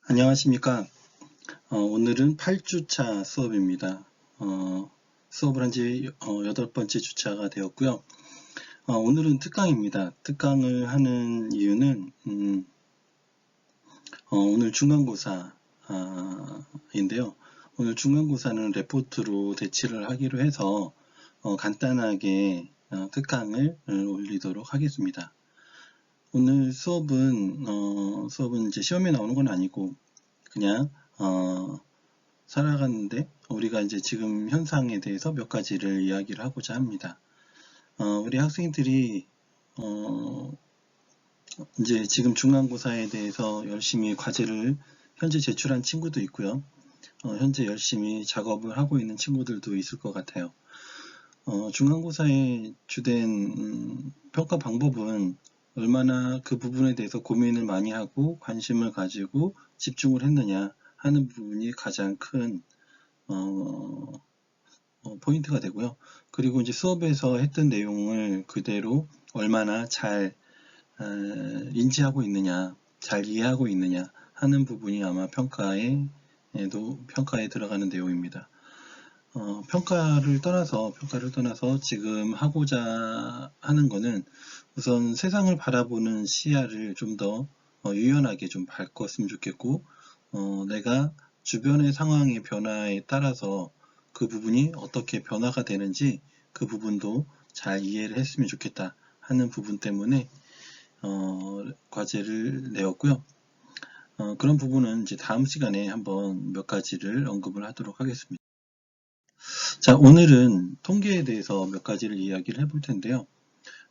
안녕하십니까. 오늘은 8주차 수업입니다. 수업을 한 지 8번째 주차가 되었고요. 오늘은 특강입니다. 특강을 하는 이유는 오늘 중간고사인데요. 오늘 중간고사는 레포트로 대치를 하기로 해서 간단하게 특강을 올리도록 하겠습니다. 오늘 수업은 이제 시험에 나오는 건 아니고 그냥 살아가는데 우리가 이제 지금 현상에 대해서 몇 가지를 이야기를 하고자 합니다. 우리 학생들이 이제 지금 중간고사에 대해서 열심히 과제를 현재 제출한 친구도 있고요. 현재 열심히 작업을 하고 있는 친구들도 있을 것 같아요. 중간고사의 주된 평가 방법은 얼마나 그 부분에 대해서 고민을 많이 하고 관심을 가지고 집중을 했느냐 하는 부분이 가장 큰 포인트가 되고요. 그리고 이제 수업에서 했던 내용을 그대로 얼마나 잘 인지하고 있느냐, 잘 이해하고 있느냐 하는 부분이 아마 평가에 들어가는 내용입니다. 평가를 떠나서 지금 하고자 하는 거는 우선 세상을 바라보는 시야를 좀 더 유연하게 좀 바꿨으면 좋겠고, 내가 주변의 상황의 변화에 따라서 그 부분이 어떻게 변화가 되는지 그 부분도 잘 이해를 했으면 좋겠다 하는 부분 때문에 과제를 내었고요. 그런 부분은 이제 다음 시간에 한번 몇 가지를 언급을 하도록 하겠습니다. 자, 오늘은 통계에 대해서 몇 가지를 이야기를 해볼 텐데요.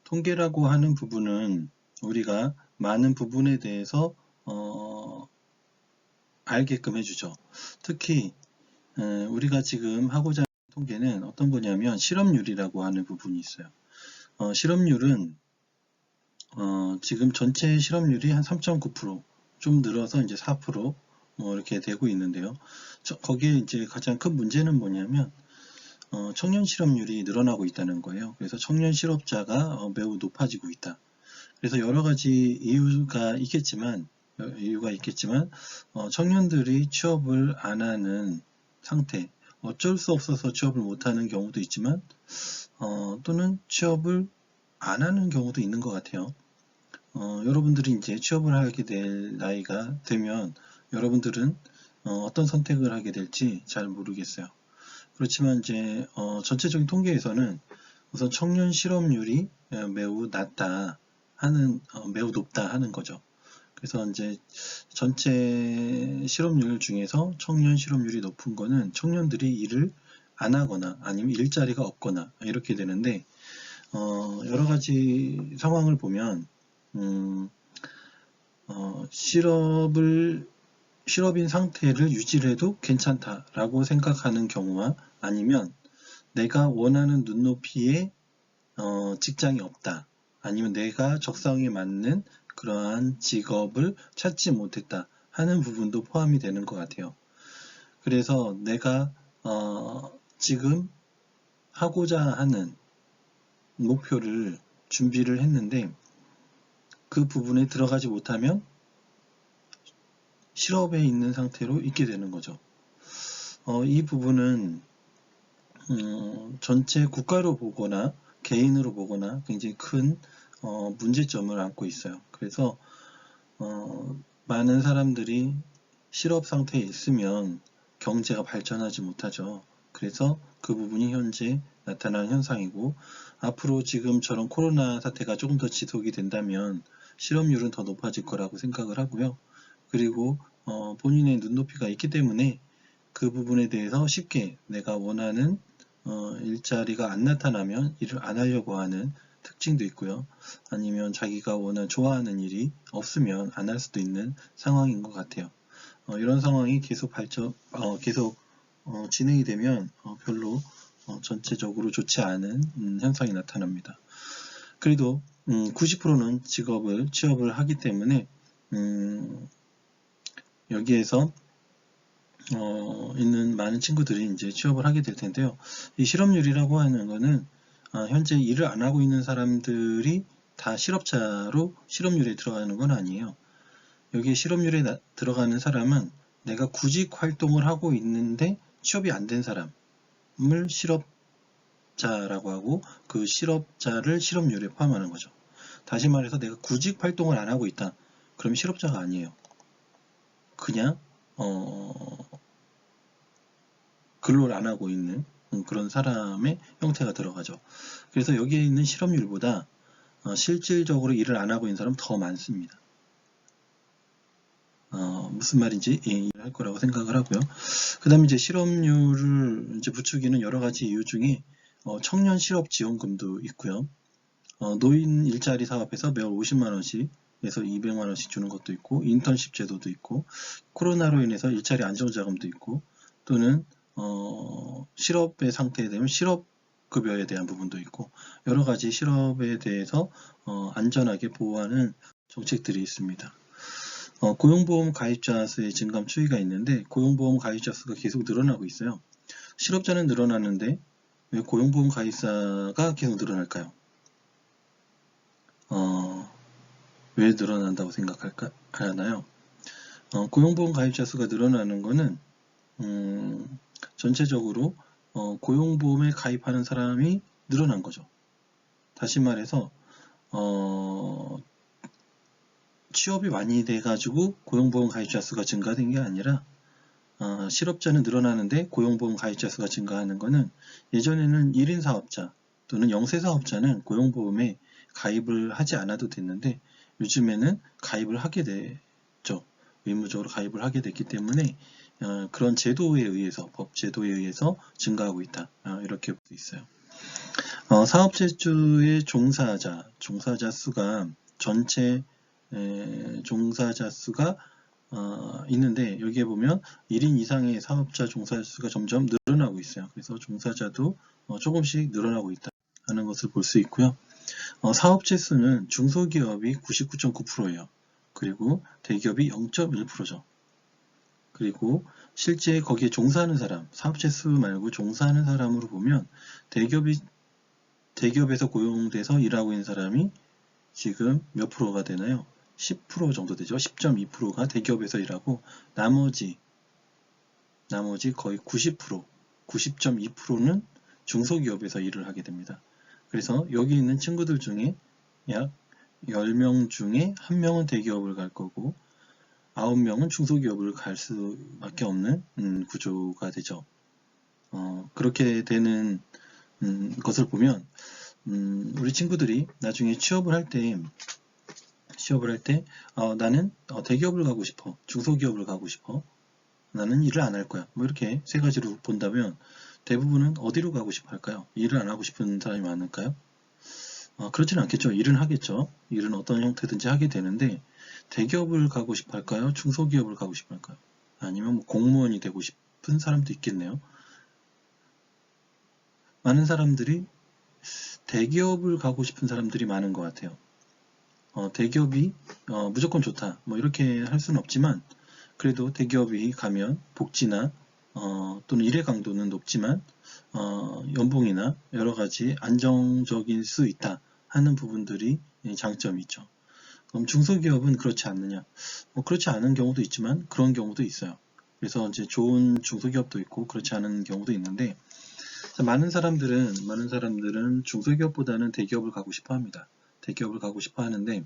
통계라고 하는 부분은 우리가 많은 부분에 대해서 알게끔 해주죠. 특히 우리가 지금 하고자 하는 통계는 어떤 거냐면 실업률이라고 하는 부분이 있어요. 실업률은 지금 전체 실업률이 한 3.9%, 좀 늘어서 이제 4% 이렇게 되고 있는데요. 거기에 이제 가장 큰 문제는 뭐냐면 청년 실업률이 늘어나고 있다는 거예요. 그래서 청년 실업자가 매우 높아지고 있다. 그래서 여러 가지 이유가 있겠지만 청년들이 취업을 안 하는 상태, 어쩔 수 없어서 취업을 못하는 경우도 있지만 또는 취업을 안 하는 경우도 있는 것 같아요. 여러분들이 이제 취업을 하게 될 나이가 되면 여러분들은 어떤 선택을 하게 될지 잘 모르겠어요. 그렇지만 이제 전체적인 통계에서는 우선 청년 실업률이 매우 낮다 하는 매우 높다 하는 거죠. 그래서 이제 전체 실업률 중에서 청년 실업률이 높은 거는 청년들이 일을 안 하거나 아니면 일자리가 없거나 이렇게 되는데 여러 가지 상황을 보면 실업인 상태를 유지를 해도 괜찮다라고 생각하는 경우와 아니면 내가 원하는 눈높이의 직장이 없다. 아니면 내가 적성에 맞는 그러한 직업을 찾지 못했다 하는 부분도 포함이 되는 것 같아요. 그래서 내가 지금 하고자 하는 목표를 준비를 했는데 그 부분에 들어가지 못하면 실업에 있는 상태로 있게 되는 거죠. 이 부분은 전체 국가로 보거나 개인으로 보거나 굉장히 큰 문제점을 안고 있어요. 그래서 많은 사람들이 실업 상태에 있으면 경제가 발전하지 못하죠. 그래서 그 부분이 현재 나타나는 현상이고, 앞으로 지금처럼 코로나 사태가 조금 더 지속이 된다면 실업률은 더 높아질 거라고 생각을 하고요. 그리고 본인의 눈높이가 있기 때문에 그 부분에 대해서 쉽게 내가 원하는 일자리가 안 나타나면 일을 안 하려고 하는 특징도 있고요. 아니면 자기가 좋아하는 일이 없으면 안 할 수도 있는 상황인 것 같아요. 이런 상황이 계속 진행이 되면 별로 전체적으로 좋지 않은 현상이 나타납니다. 그래도 90%는 취업을 하기 때문에 여기에서 있는 많은 친구들이 이제 취업을 하게 될 텐데요. 이 실업률이라고 하는 거는 현재 일을 안 하고 있는 사람들이 다 실업자로 실업률에 들어가는 건 아니에요. 여기에 실업률에 들어가는 사람은 내가 구직 활동을 하고 있는데 취업이 안 된 사람을 실업자라고 하고, 그 실업자를 실업률에 포함하는 거죠. 다시 말해서 내가 구직 활동을 안 하고 있다. 그럼 실업자가 아니에요. 그냥 근로를 안 하고 있는 그런 사람의 형태가 들어가죠. 그래서 여기에 있는 실업률보다 실질적으로 일을 안 하고 있는 사람은 더 많습니다. 무슨 말인지 이해할 거라고 생각을 하고요. 그 다음에 이제 실업률을 이제 부추기는 여러 가지 이유 중에 청년 실업 지원금도 있고요. 노인 일자리 사업에서 매월 50만 원씩 에서 200만 원씩 주는 것도 있고, 인턴십 제도도 있고, 코로나로 인해서 일자리 안정자금도 있고, 또는 실업의 상태에 되면 실업급여에 대한 부분도 있고, 여러 가지 실업에 대해서 안전하게 보호하는 정책들이 있습니다. 고용보험 가입자 수의 증감 추이가 있는데, 고용보험 가입자 수가 계속 늘어나고 있어요. 실업자는 늘어나는데 왜 고용보험 가입자가 계속 늘어날까요? 왜 늘어난다고 생각하나요? 고용보험 가입자 수가 늘어나는 것은 전체적으로 고용보험에 가입하는 사람이 늘어난 거죠. 다시 말해서 취업이 많이 돼가지고 고용보험 가입자 수가 증가된 게 아니라, 실업자는 늘어나는데 고용보험 가입자 수가 증가하는 것은, 예전에는 1인 사업자 또는 영세 사업자는 고용보험에 가입을 하지 않아도 됐는데 요즘에는 가입을 하게 됐죠. 의무적으로 가입을 하게 됐기 때문에 그런 제도에 의해서, 법 제도에 의해서 증가하고 있다. 이렇게 볼 수 있어요. 사업체주의 종사자 수가 전체 종사자 수가 있는데, 여기에 보면 1인 이상의 사업자 종사자 수가 점점 늘어나고 있어요. 그래서 종사자도 조금씩 늘어나고 있다 하는 것을 볼 수 있고요. 사업체 수는 중소기업이 99.9%예요. 그리고 대기업이 0.1%죠. 그리고 실제 거기에 종사하는 사람, 사업체 수 말고 종사하는 사람으로 보면 대기업에서 고용돼서 일하고 있는 사람이 지금 몇 프로가 되나요? 10% 정도 되죠. 10.2%가 대기업에서 일하고, 나머지 거의 90%, 90.2%는 중소기업에서 일을 하게 됩니다. 그래서 여기 있는 친구들 중에 약 10명 중에 1명은 대기업을 갈 거고 9명은 중소기업을 갈 수밖에 없는 구조가 되죠. 그렇게 되는 것을 보면 우리 친구들이 나중에 취업을 할 때 나는 대기업을 가고 싶어, 중소기업을 가고 싶어, 나는 일을 안 할 거야, 뭐 이렇게 세 가지로 본다면 대부분은 어디로 가고 싶어 할까요? 일을 안 하고 싶은 사람이 많을까요? 그렇지는 않겠죠. 일은 하겠죠. 일은 어떤 형태든지 하게 되는데, 대기업을 가고 싶어 할까요? 중소기업을 가고 싶어 할까요? 아니면 뭐 공무원이 되고 싶은 사람도 있겠네요. 많은 사람들이 대기업을 가고 싶은 사람들이 많은 것 같아요. 대기업이 무조건 좋다, 뭐 이렇게 할 수는 없지만, 그래도 대기업이 가면 복지나 또는 일의 강도는 높지만 연봉이나 여러 가지 안정적일 수 있다 하는 부분들이 장점이 있죠. 그럼 중소기업은 그렇지 않느냐? 그렇지 않은 경우도 있지만 그런 경우도 있어요. 그래서 이제 좋은 중소기업도 있고 그렇지 않은 경우도 있는데, 많은 사람들은 중소기업보다는 대기업을 가고 싶어 합니다. 대기업을 가고 싶어 하는데,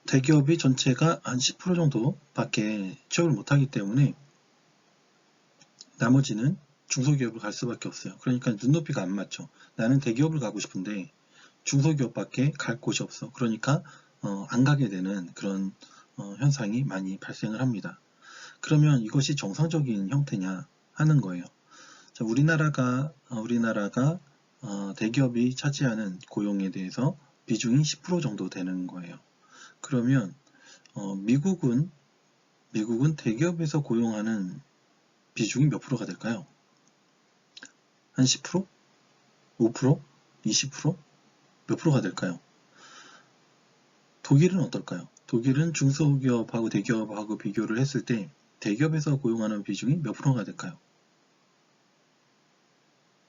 대기업이 전체가 한 10% 정도밖에 취업을 못하기 때문에 나머지는 중소기업을 갈 수밖에 없어요. 그러니까 눈높이가 안 맞죠. 나는 대기업을 가고 싶은데 중소기업밖에 갈 곳이 없어. 그러니까 안 가게 되는 그런 현상이 많이 발생을 합니다. 그러면 이것이 정상적인 형태냐 하는 거예요. 자, 우리나라가 대기업이 차지하는 고용에 대해서 비중이 10% 정도 되는 거예요. 그러면 미국은 대기업에서 고용하는 비중이 몇 프로가 될까요? 한 10%? 5%? 20%? 몇 프로가 될까요? 독일은 어떨까요? 독일은 중소기업하고 대기업하고 비교를 했을 때 대기업에서 고용하는 비중이 몇 프로가 될까요?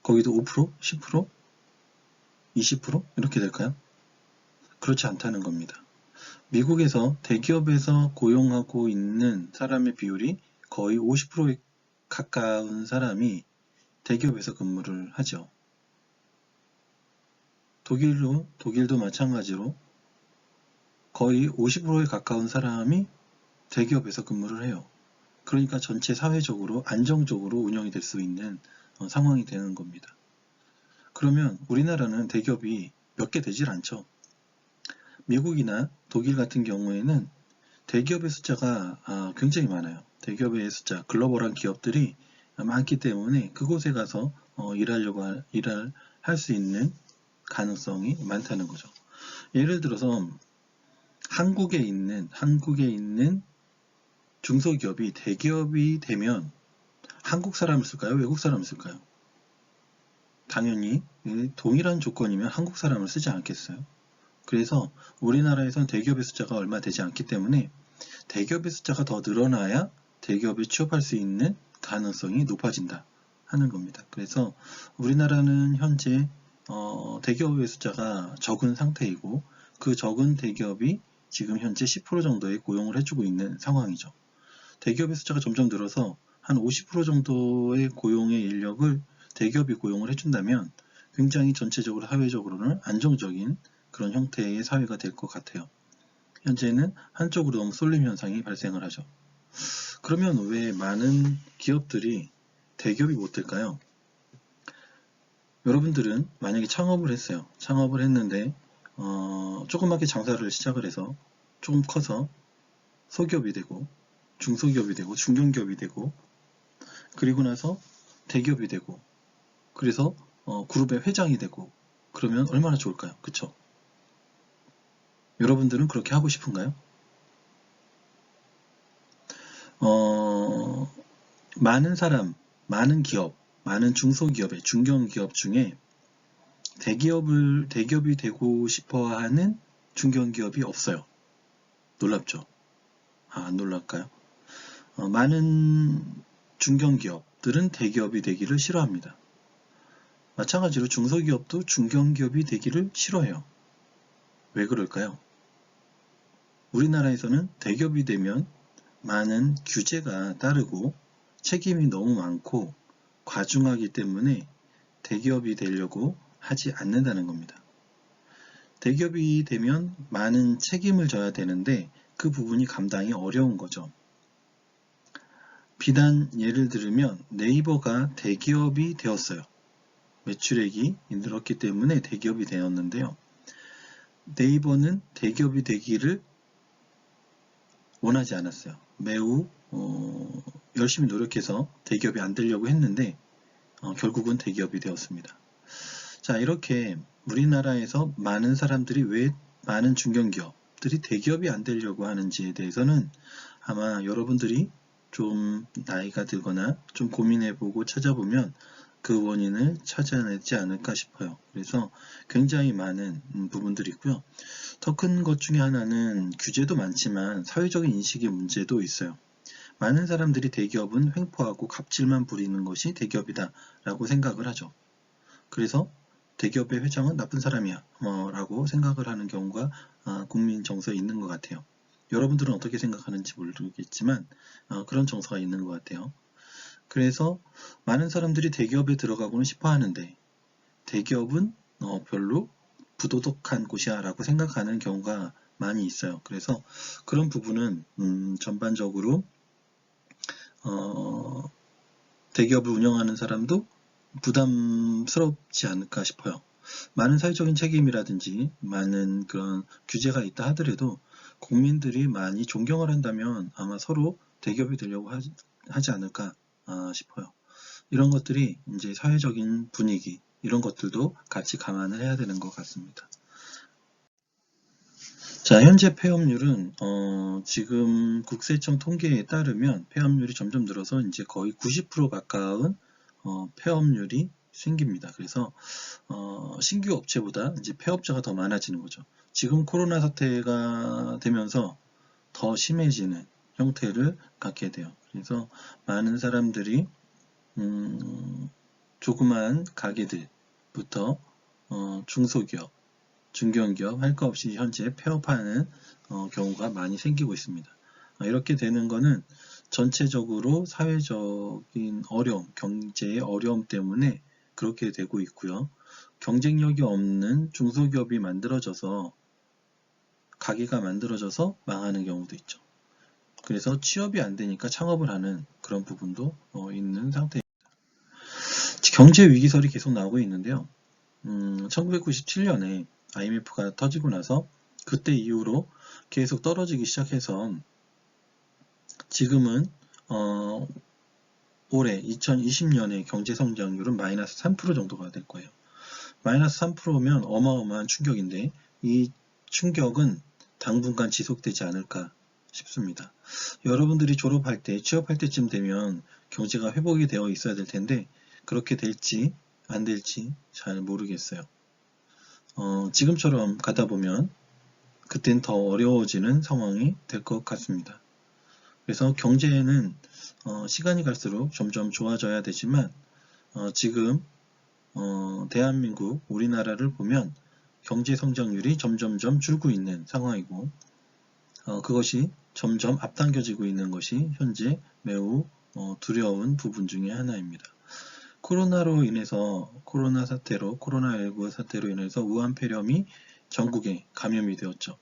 거기도 5%? 10%? 20%? 이렇게 될까요? 그렇지 않다는 겁니다. 미국에서 대기업에서 고용하고 있는 사람의 비율이 거의 50%에 가까운 사람이 대기업에서 근무를 하죠. 독일도 마찬가지로 거의 50%에 가까운 사람이 대기업에서 근무를 해요. 그러니까 전체 사회적으로 안정적으로 운영이 될 수 있는 상황이 되는 겁니다. 그러면 우리나라는 대기업이 몇 개 되질 않죠. 미국이나 독일 같은 경우에는 대기업의 숫자가 굉장히 많아요. 대기업의 숫자, 글로벌한 기업들이 많기 때문에 그곳에 가서 일을 할 수 있는 가능성이 많다는 거죠. 예를 들어서 한국에 있는 중소기업이 대기업이 되면 한국 사람을 쓸까요? 외국 사람을 쓸까요? 당연히 동일한 조건이면 한국 사람을 쓰지 않겠어요? 그래서 우리나라에선 대기업의 숫자가 얼마 되지 않기 때문에 대기업의 숫자가 더 늘어나야 대기업에 취업할 수 있는 가능성이 높아진다 하는 겁니다. 그래서 우리나라는 현재 대기업의 숫자가 적은 상태이고 그 적은 대기업이 지금 현재 10% 정도의 고용을 해주고 있는 상황이죠. 대기업의 숫자가 점점 늘어서 한 50% 정도의 고용의 인력을 대기업이 고용을 해준다면 굉장히 전체적으로 사회적으로는 안정적인 그런 형태의 사회가 될 것 같아요. 현재는 한쪽으로 너무 쏠림 현상이 발생을 하죠. 그러면 왜 많은 기업들이 대기업이 못 될까요? 여러분들은 만약에 창업을 했어요. 창업을 했는데 조그맣게 장사를 시작을 해서 조금 커서 소기업이 되고 중소기업이 되고 중견기업이 되고 그리고 나서 대기업이 되고 그래서 그룹의 회장이 되고 그러면 얼마나 좋을까요? 그쵸? 여러분들은 그렇게 하고 싶은가요? 많은 사람, 많은 기업, 많은 중소기업의 중견기업 중에 대기업이 되고 싶어 하는 중견기업이 없어요. 놀랍죠? 안 놀랄까요? 많은 중견기업들은 대기업이 되기를 싫어합니다. 마찬가지로 중소기업도 중견기업이 되기를 싫어해요. 왜 그럴까요? 우리나라에서는 대기업이 되면 많은 규제가 따르고 책임이 너무 많고 과중하기 때문에 대기업이 되려고 하지 않는다는 겁니다. 대기업이 되면 많은 책임을 져야 되는데 그 부분이 감당이 어려운 거죠. 비단 예를 들면 네이버가 대기업이 되었어요. 매출액이 늘었기 때문에 대기업이 되었는데요. 네이버는 대기업이 되기를 원하지 않았어요. 매우 열심히 노력해서 대기업이 안 되려고 했는데 결국은 대기업이 되었습니다. 자, 이렇게 우리나라에서 많은 사람들이 왜 많은 중견기업들이 대기업이 안 되려고 하는지에 대해서는 아마 여러분들이 좀 나이가 들거나 좀 고민해보고 찾아보면 그 원인을 찾아내지 않을까 싶어요. 그래서 굉장히 많은 부분들이 있고요. 더 큰 것 중에 하나는 규제도 많지만 사회적인 인식의 문제도 있어요. 많은 사람들이 대기업은 횡포하고 갑질만 부리는 것이 대기업이다 라고 생각을 하죠. 그래서 대기업의 회장은 나쁜 사람이야 라고 생각을 하는 경우가 국민 정서에 있는 것 같아요. 여러분들은 어떻게 생각하는지 모르겠지만 그런 정서가 있는 것 같아요. 그래서 많은 사람들이 대기업에 들어가고는 싶어 하는데 대기업은 별로 부도덕한 곳이야 라고 생각하는 경우가 많이 있어요. 그래서 그런 부분은 전반적으로 대기업을 운영하는 사람도 부담스럽지 않을까 싶어요. 많은 사회적인 책임이라든지 많은 그런 규제가 있다 하더라도 국민들이 많이 존경을 한다면 아마 서로 대기업이 되려고 하지 않을까 싶어요. 이런 것들이 이제 사회적인 분위기 이런 것들도 같이 감안을 해야 되는 것 같습니다. 자, 현재 폐업률은 지금 국세청 통계에 따르면 폐업률이 점점 늘어서 이제 거의 90% 가까운 폐업률이 생깁니다. 그래서 신규 업체보다 이제 폐업자가 더 많아지는 거죠. 지금 코로나 사태가 되면서 더 심해지는 형태를 갖게 돼요. 그래서 많은 사람들이 조그만 가게들부터 중소기업, 중견기업 할 거 없이 현재 폐업하는 경우가 많이 생기고 있습니다. 이렇게 되는 거는 전체적으로 사회적인 어려움, 경제의 어려움 때문에 그렇게 되고 있고요. 경쟁력이 없는 중소기업이 만들어져서 가게가 만들어져서 망하는 경우도 있죠. 그래서 취업이 안 되니까 창업을 하는 그런 부분도 있는 상태입니다. 경제 위기설이 계속 나오고 있는데요. 1997년에 IMF가 터지고 나서 그때 이후로 계속 떨어지기 시작해서 지금은 올해 2020년에 경제성장률은 마이너스 3% 정도가 될 거예요. 마이너스 3%면 어마어마한 충격인데 이 충격은 당분간 지속되지 않을까 싶습니다. 여러분들이 졸업할 때, 취업할 때쯤 되면 경제가 회복이 되어 있어야 될 텐데 그렇게 될지 안 될지 잘 모르겠어요. 지금처럼 가다 보면 그땐 더 어려워지는 상황이 될 것 같습니다. 그래서 경제는 시간이 갈수록 점점 좋아져야 되지만 지금 대한민국, 우리나라를 보면 경제 성장률이 점점점 줄고 있는 상황이고 그것이 점점 앞당겨지고 있는 것이 현재 매우 두려운 부분 중에 하나입니다. 코로나19 사태로 인해서 우한폐렴이 전국에 감염이 되었죠.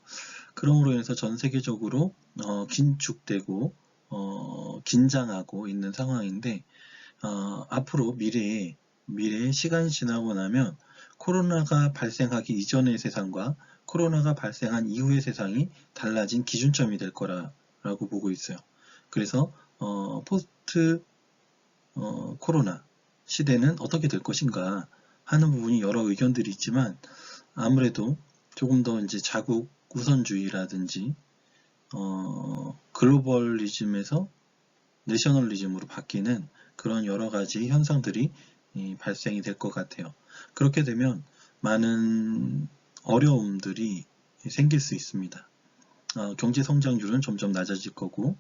그러므로 인해서 전 세계적으로 긴축되고 긴장하고 있는 상황인데 앞으로 미래에 시간이 지나고 나면 코로나가 발생하기 이전의 세상과 코로나가 발생한 이후의 세상이 달라진 기준점이 될 거라고 보고 있어요. 그래서 포스트 코로나 시대는 어떻게 될 것인가 하는 부분이 여러 의견들이 있지만 아무래도 조금 더 이제 자국 우선주의라든지 글로벌리즘에서 내셔널리즘으로 바뀌는 그런 여러 가지 현상들이 발생이 될 것 같아요. 그렇게 되면 많은 어려움들이 생길 수 있습니다. 경제 성장률은 점점 낮아질 거고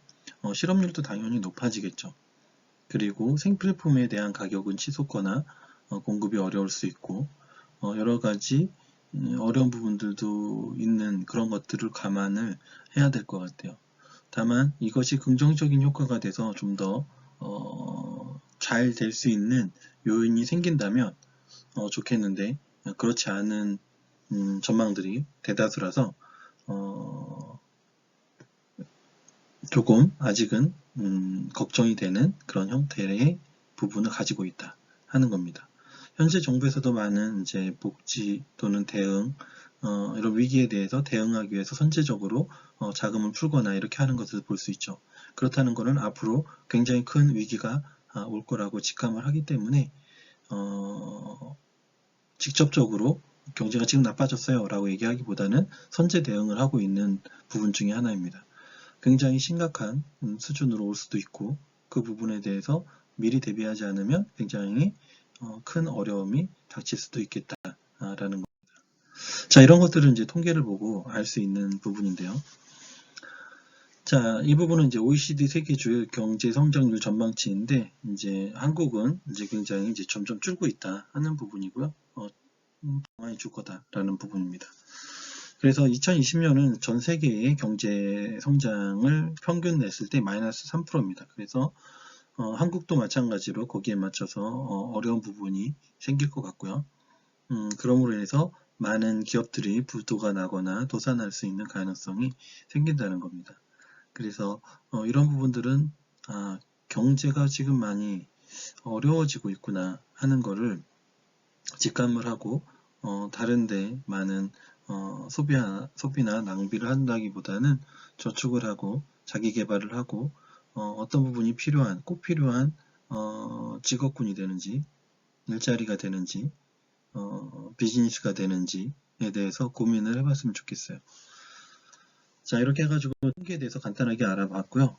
실업률도 당연히 높아지겠죠. 그리고 생필품에 대한 가격은 치솟거나 공급이 어려울 수 있고 여러 가지 어려운 부분들도 있는 그런 것들을 감안을 해야 될 것 같아요. 다만 이것이 긍정적인 효과가 돼서 좀 더 잘 될 수 있는 요인이 생긴다면 좋겠는데 그렇지 않은 전망들이 대다수라서 조금 아직은 걱정이 되는 그런 형태의 부분을 가지고 있다 하는 겁니다. 현재 정부에서도 많은 이제 복지 또는 대응 이런 위기에 대해서 대응하기 위해서 선제적으로 자금을 풀거나 이렇게 하는 것을 볼 수 있죠. 그렇다는 것은 앞으로 굉장히 큰 위기가 올 거라고 직감을 하기 때문에 직접적으로 경제가 지금 나빠졌어요 라고 얘기하기보다는 선제 대응을 하고 있는 부분 중에 하나입니다. 굉장히 심각한 수준으로 올 수도 있고 그 부분에 대해서 미리 대비하지 않으면 굉장히 큰 어려움이 닥칠 수도 있겠다라는 겁니다. 자, 이런 것들은 이제 통계를 보고 알 수 있는 부분인데요. 자, 이 부분은 이제 OECD 세계 주요 경제 성장률 전망치인데 이제 한국은 이제 굉장히 이제 점점 줄고 있다 하는 부분이고요. 많이 줄 거다라는 부분입니다. 그래서 2020년은 전 세계의 경제 성장을 평균 냈을 때 마이너스 3%입니다. 그래서 한국도 마찬가지로 거기에 맞춰서 어려운 부분이 생길 것 같고요. 그러므로 인해서 많은 기업들이 부도가 나거나 도산할 수 있는 가능성이 생긴다는 겁니다. 그래서 이런 부분들은 경제가 지금 많이 어려워지고 있구나 하는 거를 직감을 하고 다른데 많은 소비나 낭비를 한다기보다는 저축을 하고 자기 개발을 하고 어떤 부분이 꼭 필요한 직업군이 되는지 일자리가 되는지 비즈니스가 되는지에 대해서 고민을 해봤으면 좋겠어요. 자, 이렇게 해가지고 통계에 대해서 간단하게 알아봤고요.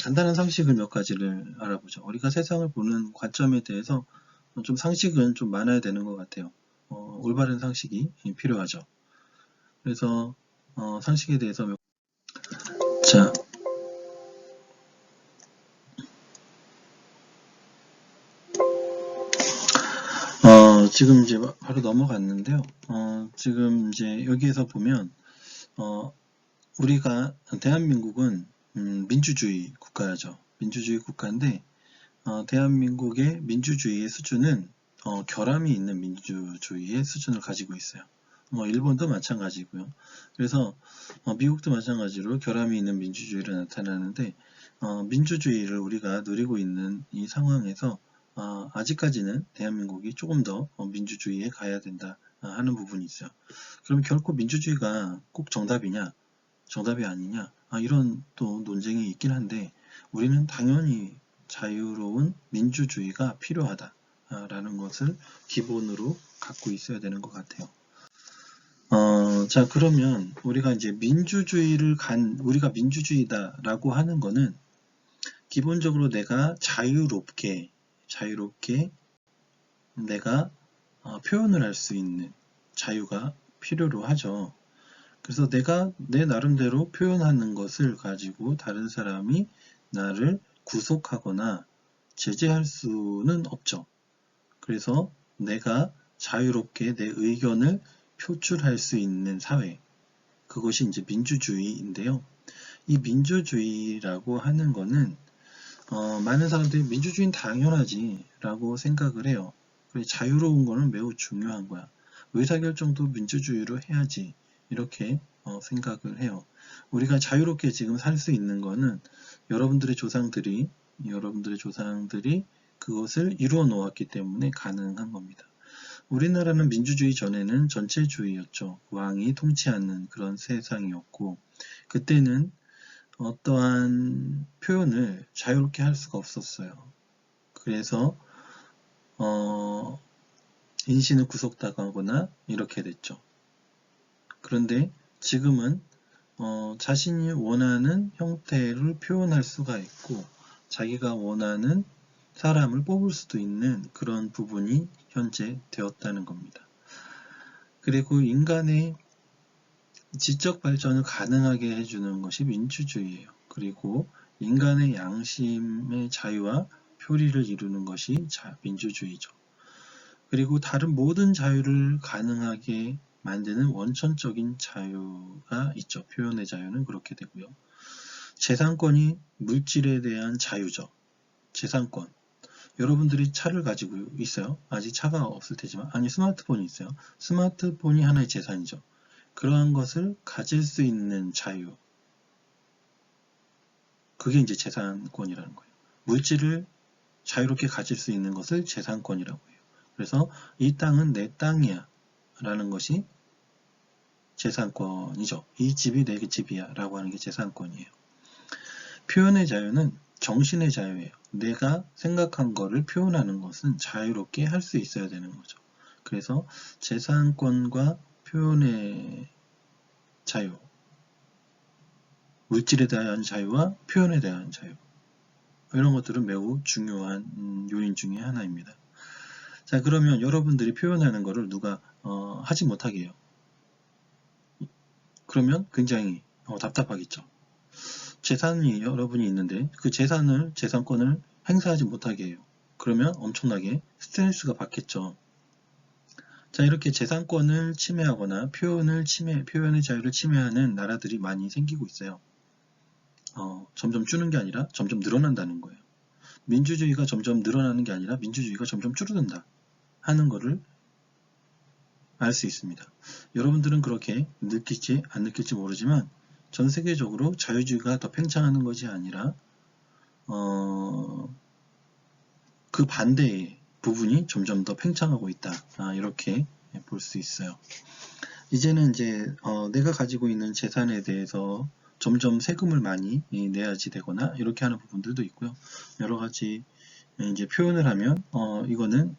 간단한 상식을 몇 가지를 알아보죠. 우리가 세상을 보는 관점에 대해서 좀 상식은 좀 많아야 되는 것 같아요. 올바른 상식이 필요하죠. 그래서 상식에 대해서 자, 지금 이제 바로 넘어갔는데요. 지금 이제 여기에서 보면, 우리가, 대한민국은, 민주주의 국가죠. 민주주의 국가인데, 대한민국의 민주주의의 수준은, 결함이 있는 민주주의의 수준을 가지고 있어요. 일본도 마찬가지고요. 그래서, 미국도 마찬가지로 결함이 있는 민주주의로 나타나는데, 민주주의를 우리가 누리고 있는 이 상황에서, 아직까지는 대한민국이 조금 더 민주주의에 가야 된다 하는 부분이 있어요. 그럼 결코 민주주의가 꼭 정답이냐? 정답이 아니냐? 이런 또 논쟁이 있긴 한데, 우리는 당연히 자유로운 민주주의가 필요하다라는 것을 기본으로 갖고 있어야 되는 것 같아요. 자, 그러면 우리가 이제 우리가 민주주의다라고 하는 거는 기본적으로 내가 자유롭게 내가 표현을 할 수 있는 자유가 필요로 하죠. 그래서 내가 내 나름대로 표현하는 것을 가지고 다른 사람이 나를 구속하거나 제재할 수는 없죠. 그래서 내가 자유롭게 내 의견을 표출할 수 있는 사회, 그것이 이제 민주주의인데요. 이 민주주의라고 하는 거는 많은 사람들이 민주주의는 당연하지 라고 생각을 해요. 자유로운 거는 매우 중요한 거야. 의사결정도 민주주의로 해야지 이렇게 생각을 해요. 우리가 자유롭게 지금 살 수 있는 거는 여러분들의 조상들이 그것을 이루어 놓았기 때문에 가능한 겁니다. 우리나라는 민주주의 전에는 전체주의였죠. 왕이 통치하는 그런 세상이었고, 그때는 어떠한 표현을 자유롭게 할 수가 없었어요. 그래서 인신을 구속당하거나 이렇게 됐죠. 그런데 지금은 자신이 원하는 형태를 표현할 수가 있고, 자기가 원하는 사람을 뽑을 수도 있는 그런 부분이 현재 되었다는 겁니다. 그리고 인간의 지적 발전을 가능하게 해주는 것이 민주주의예요. 그리고 인간의 양심의 자유와 표리를 이루는 것이 민주주의죠. 그리고 다른 모든 자유를 가능하게 만드는 원천적인 자유가 있죠. 표현의 자유는 그렇게 되고요. 재산권이 물질에 대한 자유죠. 재산권. 여러분들이 차를 가지고 있어요. 아직 차가 없을 테지만, 아니 스마트폰이 있어요. 스마트폰이 하나의 재산이죠. 그러한 것을 가질 수 있는 자유. 그게 이제 재산권이라는 거예요. 물질을 자유롭게 가질 수 있는 것을 재산권이라고 해요. 그래서 이 땅은 내 땅이야 라는 것이 재산권이죠. 이 집이 내 집이야 라고 하는 게 재산권이에요. 표현의 자유는 정신의 자유예요. 내가 생각한 거를 표현하는 것은 자유롭게 할 수 있어야 되는 거죠. 그래서 재산권과 표현의 자유, 물질에 대한 자유와 표현에 대한 자유, 이런 것들은 매우 중요한 요인 중에 하나입니다. 자, 그러면 여러분들이 표현하는 거를 누가 하지 못하게 해요. 그러면 굉장히 답답하겠죠. 재산이 여러분이 있는데 그 재산권을 행사하지 못하게 해요. 그러면 엄청나게 스트레스가 받겠죠. 자, 이렇게 재산권을 침해하거나 표현의 자유를 침해하는 나라들이 많이 생기고 있어요. 점점 주는 게 아니라 점점 늘어난다는 거예요. 민주주의가 점점 늘어나는 게 아니라 민주주의가 점점 줄어든다 하는 거를 알 수 있습니다. 여러분들은 그렇게 느낄지 안 느낄지 모르지만 전 세계적으로 자유주의가 더 팽창하는 것이 아니라 그 반대의 부분이 점점 더 팽창하고 있다. 이렇게 볼 수 있어요. 이제는 이제 내가 가지고 있는 재산에 대해서 점점 세금을 많이 내야지 되거나 이렇게 하는 부분들도 있고요. 여러 가지 이제 표현을 하면 이거는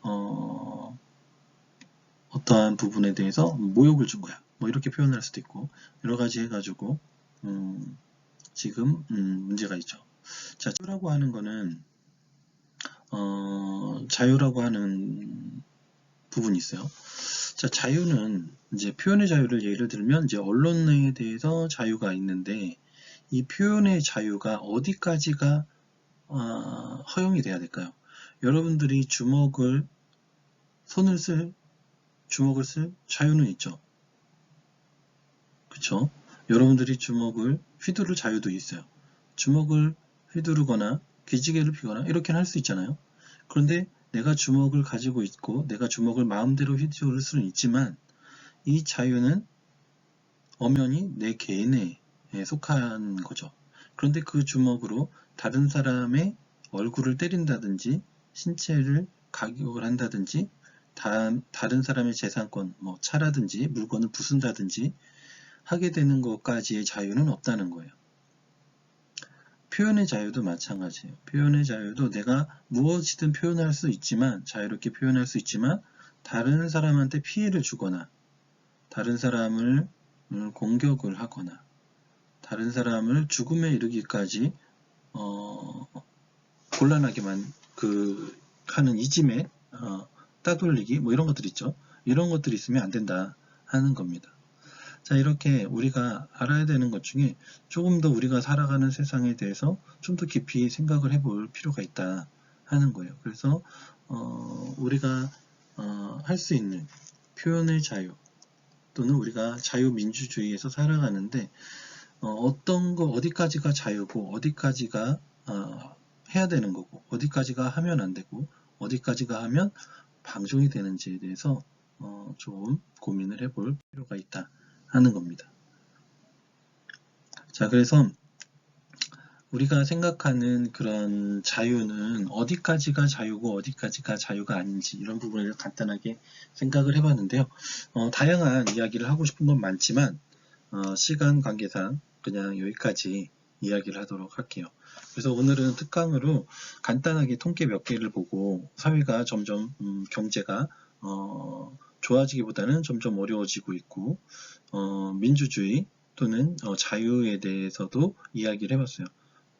어떠한 부분에 대해서 모욕을 준 거야. 뭐 이렇게 표현을 할 수도 있고 여러 가지 해가지고 지금 문제가 있죠. 자, 자유라고 하는 거는 자유라고 하는 부분이 있어요. 자, 자유는 이제 표현의 자유를 예를 들면 이제 언론에 대해서 자유가 있는데 이 표현의 자유가 어디까지가 허용이 돼야 될까요? 여러분들이 손을 쓸 주먹을 쓸 자유는 있죠. 그쵸? 여러분들이 주먹을 휘두를 자유도 있어요. 주먹을 휘두르거나 기지개를 피거나 이렇게 할 수 있잖아요. 그런데 내가 주먹을 가지고 있고 내가 주먹을 마음대로 휘두를 수는 있지만 이 자유는 엄연히 내 개인에 속한 거죠. 그런데 그 주먹으로 다른 사람의 얼굴을 때린다든지 신체를 가격을 한다든지 다른 사람의 재산권, 뭐 차라든지 물건을 부순다든지 하게 되는 것까지의 자유는 없다는 거예요. 표현의 자유도 마찬가지예요. 표현의 자유도 내가 무엇이든 표현할 수 있지만 자유롭게 표현할 수 있지만 다른 사람한테 피해를 주거나 다른 사람을 공격을 하거나 다른 사람을 죽음에 이르기까지 곤란하게만 하는 이짐에 따돌리기 뭐 이런 것들 있죠. 이런 것들이 있으면 안 된다 하는 겁니다. 자, 이렇게 우리가 알아야 되는 것 중에 조금 더 우리가 살아가는 세상에 대해서 좀 더 깊이 생각을 해볼 필요가 있다 하는 거예요. 그래서 우리가 할 수 있는 표현의 자유 또는 우리가 자유민주주의에서 살아가는데 어떤 거 어디까지가 자유고 어디까지가 해야 되는 거고 어디까지가 하면 안 되고 어디까지가 하면 방종이 되는지에 대해서 좀 고민을 해볼 필요가 있다 하는 겁니다. 자, 그래서 우리가 생각하는 그런 자유는 어디까지가 자유고 어디까지가 자유가 아닌지 이런 부분을 간단하게 생각을 해봤는데요. 다양한 이야기를 하고 싶은 건 많지만 시간 관계상 그냥 여기까지 이야기를 하도록 할게요. 그래서 오늘은 특강으로 간단하게 통계 몇 개를 보고 사회가 점점 경제가 좋아지기보다는 점점 어려워지고 있고 민주주의 또는 자유에 대해서도 이야기를 해봤어요.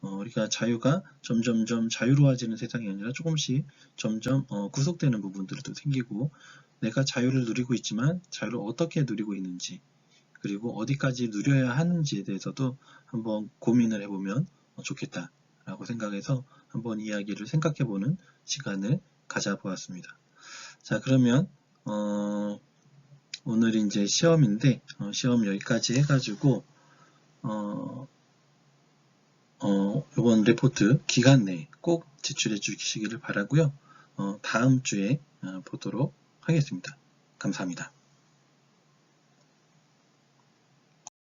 우리가 자유가 점점점 자유로워지는 세상이 아니라 조금씩 점점 구속되는 부분들도 생기고 내가 자유를 누리고 있지만 자유를 어떻게 누리고 있는지 그리고 어디까지 누려야 하는지에 대해서도 한번 고민을 해보면 좋겠다라고 생각해서 한번 이야기를 생각해보는 시간을 가져보았습니다. 자, 그러면 오늘 이제 시험인데 시험 여기까지 해가지고 이번 레포트 기간 내에 꼭 제출해 주시기를 바라고요. 다음 주에 보도록 하겠습니다. 감사합니다.